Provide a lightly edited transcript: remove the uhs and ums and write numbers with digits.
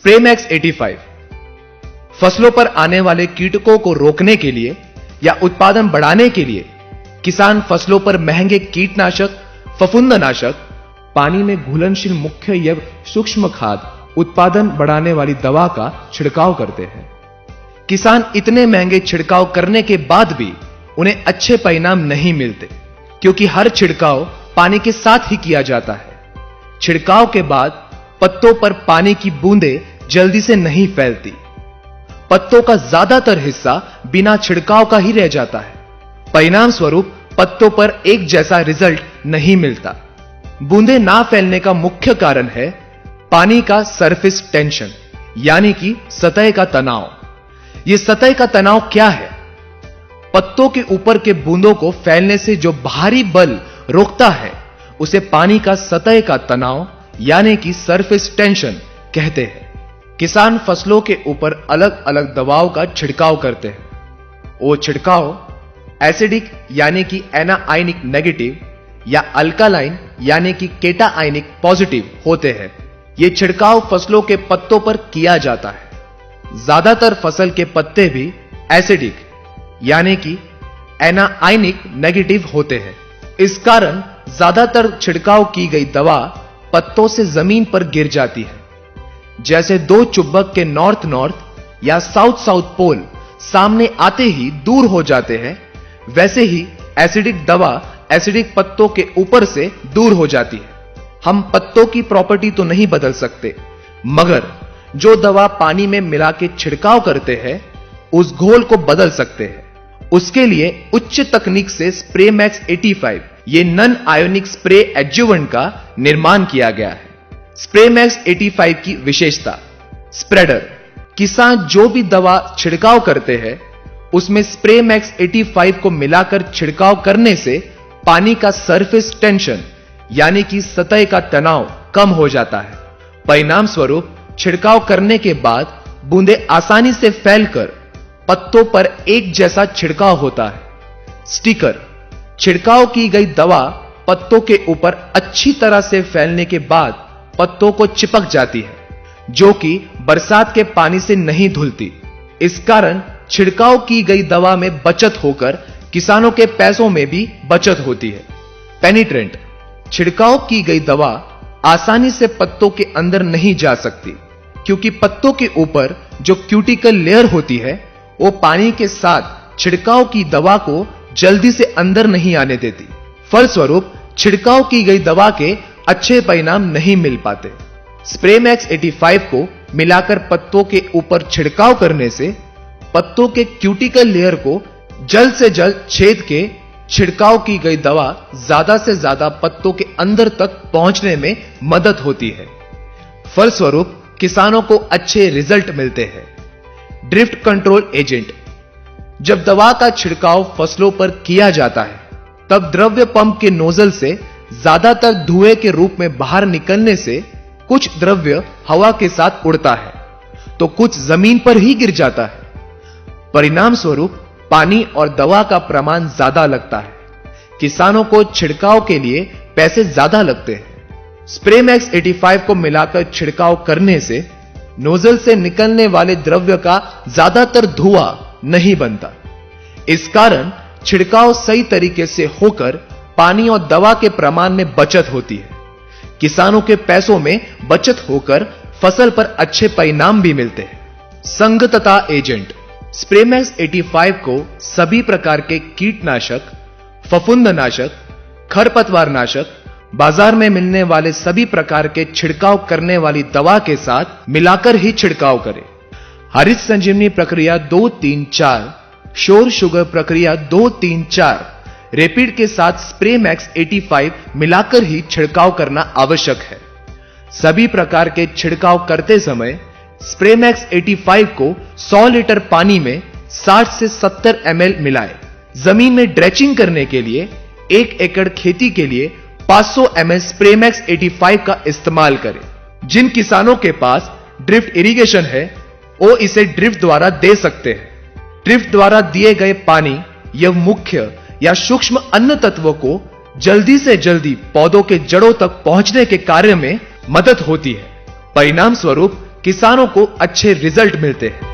Spraymax 85 फसलों पर आने वाले कीटकों को रोकने के लिए या उत्पादन बढ़ाने के लिए किसान फसलों पर महंगे कीटनाशक, फफूंदनाशक, पानी में घुलनशील मुख्य या सूक्ष्म खाद, उत्पादन बढ़ाने वाली दवा का छिड़काव करते हैं। किसान इतने महंगे छिड़काव करने के बाद भी उन्हें अच्छे परिणाम नहीं मिलते, क्योंकि हर छिड़काव पानी के साथ ही किया जाता है। छिड़काव के बाद पत्तों पर पानी की बूंदें जल्दी से नहीं फैलती। पत्तों का ज्यादातर हिस्सा बिना छिड़काव का ही रह जाता है। परिणाम स्वरूप पत्तों पर एक जैसा रिजल्ट नहीं मिलता। बूंदें ना फैलने का मुख्य कारण है पानी का सरफेस टेंशन, यानी कि सतह का तनाव। यह सतह का तनाव क्या है? पत्तों के ऊपर के बूंदों को फैलने से जो बाहरी बल रोकता है उसे पानी का सतह का तनाव यानी कि सरफेस टेंशन कहते हैं। किसान फसलों के ऊपर अलग अलग दवाओं का छिड़काव करते हैं। वो छिड़काव एसिडिक यानी कि एनाआयनिक नेगेटिव या अल्कालाइन यानी कि केटाआयनिक पॉजिटिव होते हैं। ये छिड़काव फसलों के पत्तों पर किया जाता है। ज्यादातर फसल के पत्ते भी एसिडिक यानी कि एनाआयनिक नेगेटिव होते हैं। इस कारण ज्यादातर छिड़काव की गई दवा पत्तों से जमीन पर गिर जाती है। जैसे दो चुंबक के नॉर्थ नॉर्थ या साउथ साउथ पोल सामने आते ही दूर हो जाते हैं, वैसे ही एसिडिक दवा एसिडिक पत्तों के ऊपर से दूर हो जाती है। हम पत्तों की प्रॉपर्टी तो नहीं बदल सकते, मगर जो दवा पानी में मिला के छिड़काव करते हैं उस घोल को बदल सकते हैं। उसके लिए उच्च तकनीक से स्प्रेमैक्स 85 ये नॉन आयोनिक स्प्रे एडजुवेंट का निर्माण किया गया है। स्प्रेमैक्स 85 की विशेषता, स्प्रेडर। किसान जो भी दवा छिड़काव करते हैं उसमें स्प्रेमैक्स 85 को मिलाकर छिड़काव करने से पानी का सरफेस टेंशन यानी कि सतह का तनाव कम हो जाता है। परिणाम स्वरूप छिड़काव करने के बाद बूंदें आसानी से फैलकर पत्तों पर एक जैसा छिड़काव होता है। स्टिकर। छिड़काव की गई दवा पत्तों के ऊपर अच्छी तरह से फैलने के बाद पत्तों को चिपक जाती है, जो कि बरसात के पानी से नहीं धुलती। इस कारण छिड़काव की गई दवा में बचत होकर किसानों के पैसों में भी बचत होती है। पेनिट्रेंट। छिड़काव की गई दवा आसानी से पत्तों के अंदर नहीं जा सकती, क्योंकि पत्तों के ऊपर जो क्यूटिकल लेयर होती है वो पानी के साथ छिड़काव की दवा को जल्दी से अंदर नहीं आने देती। फलस्वरूप छिड़काव की गई दवा के अच्छे परिणाम नहीं मिल पाते। स्प्रेमैक्स 85 को मिलाकर पत्तों के ऊपर छिड़काव करने से पत्तों के क्यूटिकल लेयर को जल्द से जल्द छेद के छिड़काव की गई दवा ज्यादा से ज्यादा पत्तों के अंदर तक पहुंचने में मदद होती है। फलस्वरूप किसानों को अच्छे रिजल्ट मिलते हैं। Drift control agent. जब दवा का छिड़काव फसलों पर किया जाता है तब द्रव्य पंप के नोजल से ज्यादातर धुएं के रूप में बाहर निकलने से कुछ द्रव्य हवा के साथ उड़ता है तो कुछ जमीन पर ही गिर जाता है। परिणाम स्वरूप पानी और दवा का प्रमाण ज्यादा लगता है। किसानों को छिड़काव के लिए पैसे ज्यादा लगते हैं। स्प्रेमैक्स 85 को मिलाकर छिड़काव करने से नोजल से निकलने वाले द्रव्य का ज्यादातर धुआं नहीं बनता। इस कारण छिड़काव सही तरीके से होकर पानी और दवा के प्रमाण में बचत होती है। किसानों के पैसों में बचत होकर फसल पर अच्छे परिणाम भी मिलते हैं। संगतता एजेंट। स्प्रेमैक्स 85 को सभी प्रकार के कीटनाशक, फफूंदनाशक, खरपतवारनाशक, बाजार में मिलने वाले सभी प्रकार के छिड़काव करने वाली दवा के साथ मिलाकर ही छिड़काव करें। हरित संजीवनी प्रक्रिया 2-3-4, श्योर शुगर प्रक्रिया 2-3-4, रैपिड के साथ स्प्रेमैक्स 85 मिलाकर ही छिड़काव करना आवश्यक है। सभी प्रकार के छिड़काव करते समय स्प्रेमैक्स 85 को 100 लीटर पानी में 60 से 70 ml मिलाएं। जमीन में ड्रेचिंग करने के लिए 1 एकड़ खेती के लिए 500 ml स्प्रेमैक्स 85 का इस्तेमाल करें। जिन किसानों के पास ड्रिफ्ट इरिगेशन है वो इसे ड्रिफ्ट द्वारा दे सकते हैं। ड्रिफ्ट द्वारा दिए गए पानी या मुख्य या सूक्ष्म अन्य तत्वों को जल्दी से जल्दी पौधों के जड़ों तक पहुंचने के कार्य में मदद होती है। परिणाम स्वरूप किसानों को अच्छे रिजल्ट मिलते हैं।